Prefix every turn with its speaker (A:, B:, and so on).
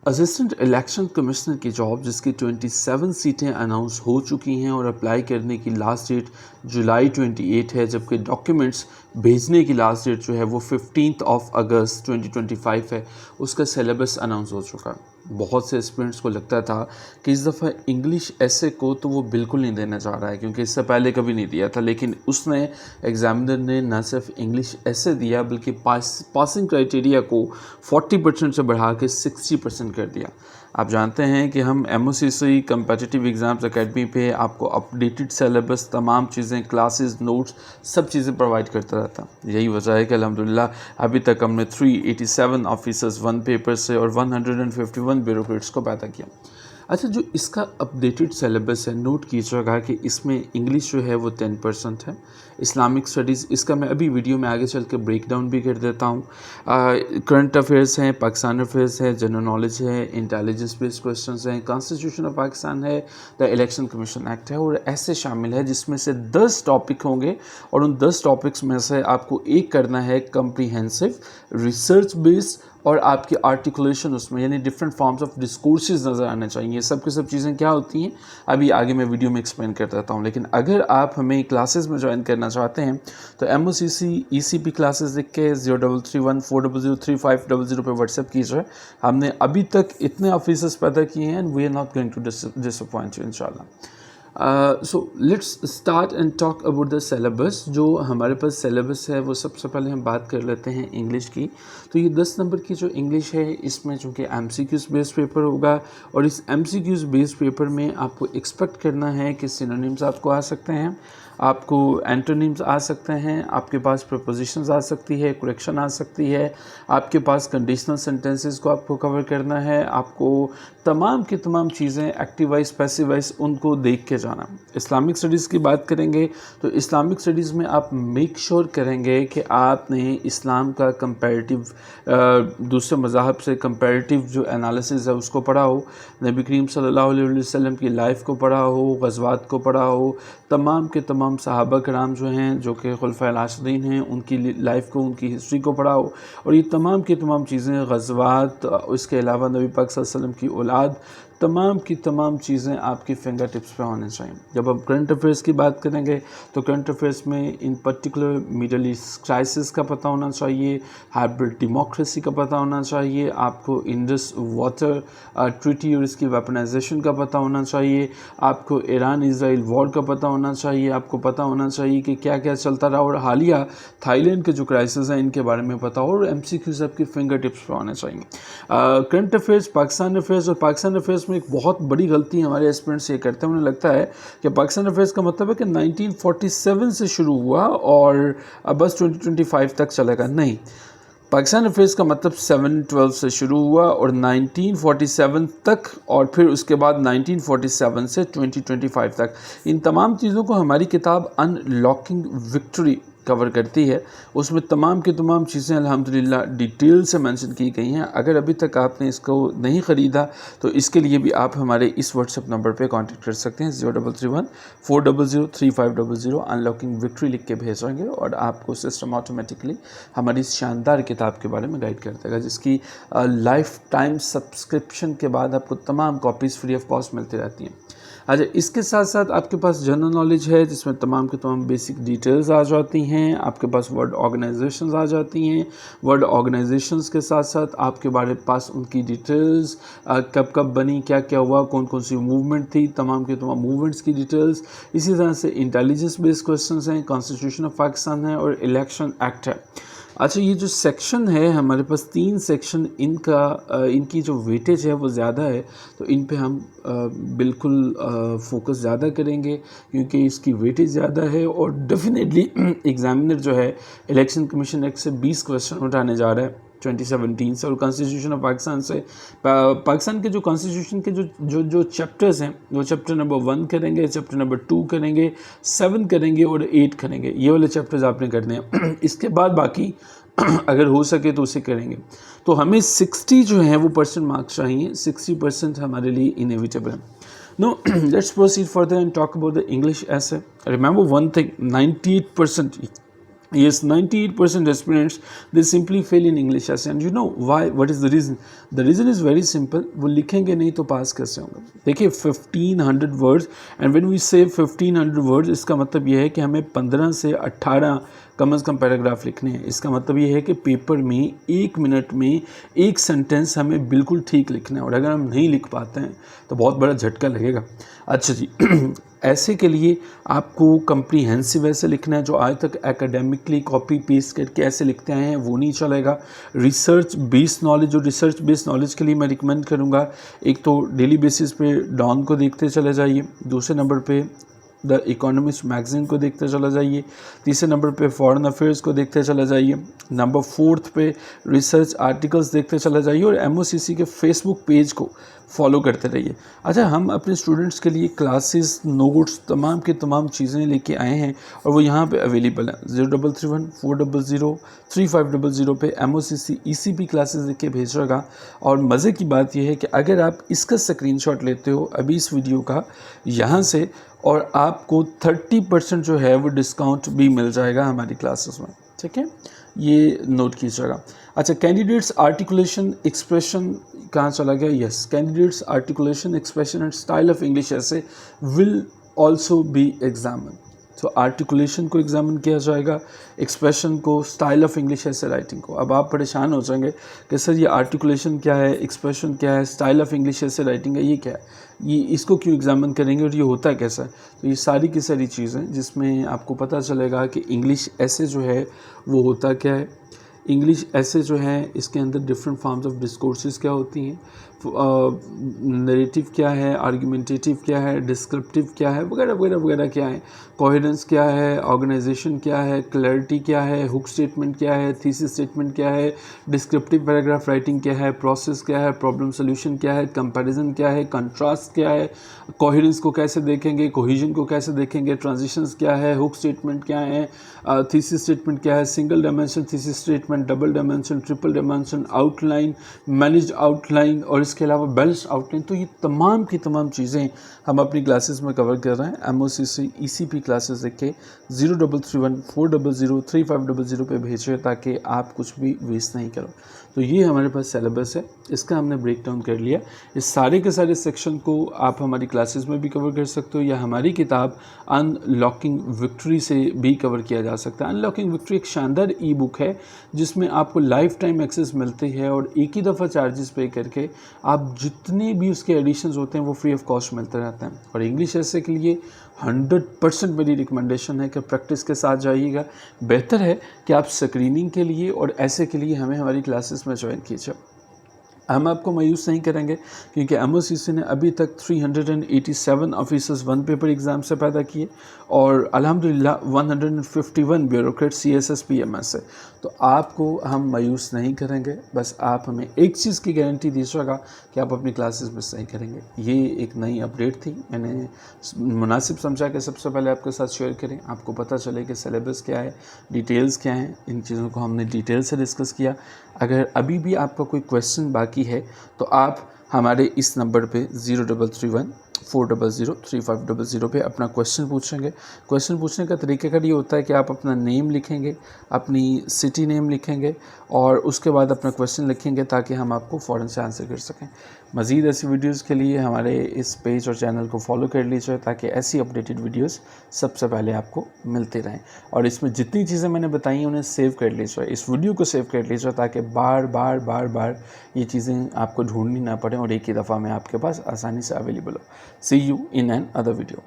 A: Assistant election commissioner की job जिसकी 27 सीटें अनाउंस हो चुकी हैं और अप्लाई करने की लास्ट डेट जुलाई 28 है, जबकि डॉक्यूमेंट्स भेजने की लास्ट डेट जो है वो 15 अगस्त 2025 है। उसका सिलेबस अनाउंस हो चुका है। बहुत से स्टूडेंट्स को लगता था कि इस दफ़ा इंग्लिश ऐसे को तो वो बिल्कुल नहीं देने जा रहा है क्योंकि इससे पहले कभी नहीं दिया था, लेकिन उसने एग्ज़ामिनर ने न सिर्फ इंग्लिश ऐसे दिया बल्कि पासिंग क्राइटेरिया को 40% से बढ़ा के 60% कर दिया। आप जानते हैं कि हम MOCC कम्पिटिटिव एग्ज़ाम्स एकेडमी पे आपको अपडेटेड सिलेबस, तमाम चीज़ें, क्लासेस, नोट्स, सब चीज़ें प्रोवाइड करता रहता। यही वजह है कि अल्हम्दुलिल्लाह अभी तक हमने 387 ऑफिसर्स 1 पेपर से और 151 ब्यूरोक्रेट्स को पैदा किया। अच्छा, जो इसका अपडेटेड सिलेबस है, नोट कीजिएगा कि इसमें इंग्लिश जो है वो 10% है। इस्लामिक स्टडीज़ इसका मैं अभी वीडियो में आगे चल के ब्रेक डाउन भी कर देता हूँ। करंट अफेयर्स हैं, पाकिस्तान अफेयर्स है, जनरल नॉलेज है, इंटेलिजेंस बेस्ड क्वेश्चंस हैं, कॉन्स्टिट्यूशन ऑफ पाकिस्तान है, द इलेक्शन कमीशन एक्ट है और ऐसे शामिल है जिसमें से 10 टॉपिक होंगे और उन 10 टॉपिक्स में से आपको एक करना है कम्प्रीहेंसिव, रिसर्च बेस्ड और आपकी आर्टिकुलेशन उसमें, यानी डिफरेंट फॉर्म्स ऑफ डिस्कोर्सेज नज़र आने चाहिए। सब की सब चीज़ें क्या होती हैं अभी आगे मैं वीडियो में एक्सप्लेन कर देता हूँ। लेकिन अगर आप हमें क्लासेस में ज्वाइन करना चाहते हैं तो MOCC ECP क्लासेस लिख के 0331 400 3500 पर व्हाट्सएप कीजिए। हमने अभी तक इतने ऑफिसर्स पैदा किए हैं and we are not going to disappoint you इंशाल्लाह। So let's start and talk about the syllabus. जो हमारे पास सिलेबस है वो सबसे पहले हम बात कर लेते हैं इंग्लिश की। तो ये 10 नंबर की जो इंग्लिश है इसमें चूँकि MCQs बेस्ड पेपर होगा और इस MCQs बेस्ड पेपर में आपको एक्सपेक्ट करना है कि सिनोनिम्स आपको आ सकते हैं, आपको एंटोनिम्स आ सकते हैं, आपके पास प्रपोजिशंस आ सकती है, करेक्शन आ सकती है, आपके पास कंडीशनल सेंटेंसेस को आपको कवर करना है, आपको तमाम की तमाम चीज़ें एक्टिव वाइज पैसिव वाइज उनको देख के जाना। इस्लामिक स्टडीज़ की बात करेंगे तो इस्लामिक स्टडीज़ में आप मेक श्योर करेंगे कि आपने इस्लाम का कंपैरेटिव दूसरे मज़ाहब से कंपैरेटिव जो एनालिसिस है उसको पढ़ा हो, नबी करीम सल्लल्लाहु अलैहि वसल्लम की लाइफ को पढ़ा हो, ग़ज़वात को पढ़ा हो, तमाम के तमाम सहाबा कराम जो हैं जो कि खुलफ़ाए राशिदीन हैं उनकी लाइफ को, उनकी हिस्ट्री को पढ़ा हो और ये तमाम की तमाम चीज़ें, ग़ज़वात, इसके अलावा नबी पाक सल्लल्लाहु अलैहि वसल्लम की औलाद, तमाम की तमाम चीज़ें आपकी फिंगर टिप्स पे होने चाहिए। जब हम करंट अफेयर्स की बात करेंगे तो करंट अफेयर्स में इन पर्टिकुलर मिडल ईस्ट क्राइसिस का पता होना चाहिए, हाइब्रिड डेमोक्रेसी का पता होना चाहिए, आपको इंडस वाटर ट्रीटी और इसकी वेपनाइजेशन का पता होना चाहिए, आपको ईरान इजराइल वॉर का पता होना चाहिए, आपको पता होना चाहिए कि क्या क्या चलता रहा और हालिया थाईलैंड के जो क्राइसिस हैं इनके बारे में पता हो और MCQs आपकी फिंगर टिप्स पर होने चाहिए। करंट अफेयर्स, पाकिस्तान अफेयर्स, और पाकिस्तान अफेयर्स में एक बहुत बड़ी गलती हमारे एस्पिरेंट्स ये करते हैं, उन्हें लगता है कि पाकिस्तान अफेयर्स का मतलब है कि 1947 से शुरू हुआ और अब बस 2025 तक चलेगा। नहीं, पाकिस्तान अफेयर्स का मतलब 7-12 से शुरू हुआ और 1947 तक और फिर उसके बाद 1947 से 2025 तक। इन तमाम चीज़ों को हमारी किताब अनलॉकिंग विक्ट्री कवर करती है। उसमें तमाम की तमाम चीज़ें अल्हम्दुलिल्लाह डिटेल से मेंशन की गई हैं। अगर अभी तक आपने इसको नहीं ख़रीदा तो इसके लिए भी आप हमारे इस व्हाट्सएप नंबर पे कांटेक्ट कर सकते हैं 0331 400 3500। अनलॉकिंग विक्ट्री लिख के भेजेंगे और आपको सिस्टम ऑटोमेटिकली हमारी इस शानदार किताब के बारे में गाइड कर देगा, जिसकी लाइफ टाइम सब्सक्रिप्शन के बाद आपको तमाम कॉपीज़ फ्री ऑफ कॉस्ट मिलती रहती हैं। अच्छा, इसके साथ साथ आपके पास जनरल नॉलेज है जिसमें तमाम के तमाम बेसिक डिटेल्स आ जाती हैं, आपके पास वर्ड ऑर्गेनाइजेशंस आ जाती हैं, वर्ड ऑर्गेनाइजेशंस के साथ साथ आपके बारे पास उनकी डिटेल्स, कब कब बनी, क्या क्या हुआ, कौन कौन सी मूवमेंट थी, तमाम के तमाम मूवमेंट्स की डिटेल्स। इसी तरह से इंटेलिजेंस बेस्ड क्वेश्चंस हैं, कॉन्स्टिट्यूशन ऑफ पाकिस्तान है और इलेक्शन एक्ट है। अच्छा, ये जो सेक्शन है हमारे पास 3 सेक्शन, इनकी जो वेटेज है वो ज़्यादा है तो इन पे हम बिल्कुल फोकस ज़्यादा करेंगे क्योंकि इसकी वेटेज ज़्यादा है और डेफिनेटली एग्ज़ामिनर जो है इलेक्शन कमीशन एक्ट से 20 क्वेश्चन उठाने जा रहा है 2017 से और कॉन्स्टिट्यूशन ऑफ पाकिस्तान से। पाकिस्तान के जो कॉन्स्टिट्यूशन के जो चैप्टर्स हैं वो चैप्टर नंबर 1 करेंगे, चैप्टर नंबर 2 करेंगे, 7 करेंगे और 8 करेंगे। ये वाले चैप्टर्स आपने करने हैं। इसके बाद बाकी अगर हो सके तो उसे करेंगे। तो हमें 60 जो है वो परसेंट मार्क्स चाहिए, 60% हमारे लिए इनएविटेबल है। Now let's proceed further and talk about the English essay. Remember one thing, 98% Yes, 98% aspirants they simply fail in English essay, and you know why? What is the reason? The reason is very simple. वो लिखेंगे नहीं तो पास कैसे होंगे? देखिए 1500 words, and when we से 1500 words, इसका मतलब ये है कि हमें 15 से 18 कम से कम पैराग्राफ लिखने हैं। इसका मतलब ये है कि पेपर में 1 मिनट में एक सेंटेंस हमें बिल्कुल ठीक लिखना है, और अगर हम नहीं लिख पाते हैं तो बहुत बड़ा झटका लगेगा। अच्छा जी ऐसे के लिए आपको कम्प्रीहेंसिव ऐसे लिखना है, जो आज तक एकेडमिकली कॉपी पेस्ट करके ऐसे लिखते आए हैं वो नहीं चलेगा। रिसर्च बेस्ड नॉलेज, जो रिसर्च बेस्ड नॉलेज के लिए मैं रिकमेंड करूँगा, एक तो डेली बेसिस पे डॉन को देखते चले जाइए, दूसरे नंबर पे द इकोनॉमिस्ट मैगज़ीन को देखते चला जाइए, तीसरे नंबर पे फॉरेन अफेयर्स को देखते चला जाइए, नंबर 4 पे रिसर्च आर्टिकल्स देखते चला जाइए, और एमओसीसी के फेसबुक पेज को फॉलो करते रहिए। अच्छा, हम अपने स्टूडेंट्स के लिए क्लासेस, नोट्स, तमाम की तमाम चीज़ें लेके आए हैं, और वो यहाँ पे अवेलेबल हैं। 0331400350 पे एमओसीसी ईसीपी क्लासेस लिख के भेज रहेगा। और मज़े की बात यह है कि अगर आप इसका स्क्रीनशॉट लेते हो अभी इस वीडियो का यहाँ से, और आपको 30% जो है वो डिस्काउंट भी मिल जाएगा हमारी क्लासेस में, ठीक है, ये नोट कीजिएगा। अच्छा, कैंडिडेट्स आर्टिकुलेशन एक्सप्रेशन कहाँ चला गया? Yes, candidates articulation expression and style of English ऐसे विल ऑल्सो बी एग्जामिन। तो आर्टिकुलेशन को एग्जामिन किया जाएगा, एक्सप्रेशन को, स्टाइल ऑफ इंग्लिश ऐसे राइटिंग को। अब आप परेशान हो जाएंगे कि सर ये आर्टिकुलेशन क्या है, एक्सप्रेशन क्या है, स्टाइल ऑफ इंग्लिश ऐसे राइटिंग है, ये क्या है, ये इसको क्यों एग्जामिन करेंगे और ये होता कैसा है? तो ये सारी की सारी चीज़ें जिसमें आपको पता चलेगा कि इंग्लिश ऐसे जो है वो होता क्या है, इंग्लिश ऐसे जो है इसके अंदर डिफरेंट फॉर्म्स ऑफ डिस्कोर्सेस क्या होती हैं, नरेटिव क्या है, आर्गुमेंटेटिव क्या है, डिस्क्रिप्टिव क्या है, वगैरह वगैरह वगैरह क्या है, कोहेरेंस क्या है, ऑर्गेनाइजेशन क्या है, क्लैरिटी क्या है, हुक स्टेटमेंट क्या है, थीसिस स्टेटमेंट क्या है, डिस्क्रिप्टिव पैराग्राफ राइटिंग क्या है, प्रोसेस क्या है, प्रॉब्लम सोल्यूशन क्या है, कंपैरिजन क्या है, कंट्रास्ट क्या है, कोहेरेंस को कैसे देखेंगे, कोहेजन को कैसे देखेंगे, ट्रांजिशंस क्या है, हुक स्टेटमेंट क्या है, थीसिस स्टेटमेंट क्या है, single dimension thesis statement, double dimension, triple dimension, outline, managed outline, और इसके अलावा बैलेंस्ड आउटलाइन। तो ये तमाम की तमाम चीज़ें हम अपनी क्लासेस में कवर कर रहे हैं। एमओसीसी ईसीपी क्लासेस लिख के 0331400350 पे भेजिए ताकि आप कुछ भी वेस्ट नहीं करो। तो ये हमारे पास सिलेबस है, इसका हमने ब्रेक डाउन कर लिया। इस सारे के सारे सेक्शन को आप हमारी क्लासेस में भी कवर कर सकते हो, या हमारी किताब अनलॉकिंग विक्ट्री से भी कवर किया जा सकता है। अनलॉकिंग विक्ट्री एक शानदार ई बुक है जिसमें आपको लाइफ टाइम एक्सेस मिलती है, और एक ही दफ़ा चार्जेस पे करके आप जितने भी उसके एडिशंस होते हैं वो फ्री ऑफ कॉस्ट मिलते रहते हैं। और इंग्लिश ऐसे के लिए 100% मेरी रिकमेंडेशन है कि प्रैक्टिस के साथ जाइएगा। बेहतर है कि आप स्क्रीनिंग के लिए और ऐसे के लिए हमें हमारी क्लासेस में ज्वाइन कीजिए। हम आपको मायूस नहीं करेंगे, क्योंकि एमओसीसी ने अभी तक 387 ऑफिसर्स वन पेपर एग्ज़ाम से पैदा किए, और अल्हम्दुलिल्लाह 151 ब्यूरोक्रेट CSS PMS से। तो आपको हम मायूस नहीं करेंगे, बस आप हमें एक चीज़ की गारंटी दीजिएगा कि आप अपनी क्लासेस में सही करेंगे। ये एक नई अपडेट थी, मैंने मुनासिब समझा कि सबसे पहले आपके साथ शेयर करें, आपको पता चले कि सिलेबस क्या है, डिटेल्स क्या हैं। इन चीज़ों को हमने डिटेल से डिस्कस किया। अगर अभी भी आपका कोई क्वेश्चन बाकी है तो आप हमारे इस नंबर पे 0331400350 पे अपना क्वेश्चन पूछेंगे। क्वेश्चन पूछने का तरीक़ाकार ये होता है कि आप अपना नेम लिखेंगे, अपनी सिटी नेम लिखेंगे, और उसके बाद अपना क्वेश्चन लिखेंगे ताकि हम आपको फ़ौरन से आंसर कर सकें। मज़ीद ऐसी वीडियोज़ के लिए हमारे इस पेज और चैनल को फॉलो कर लीजिए ताकि ऐसी अपडेटेड वीडियोज़ सबसे पहले आपको मिलती रहें। और इसमें जितनी चीज़ें मैंने बताई हैं उन्हें सेव कर लीजिए, इस वीडियो को सेव कर लीजिए ताकि बार बार ये चीज़ें आपको ढूंढनी ना पड़े और एक ही दफ़ा में आपके पास आसानी से अवेलेबल हो। See you in another video.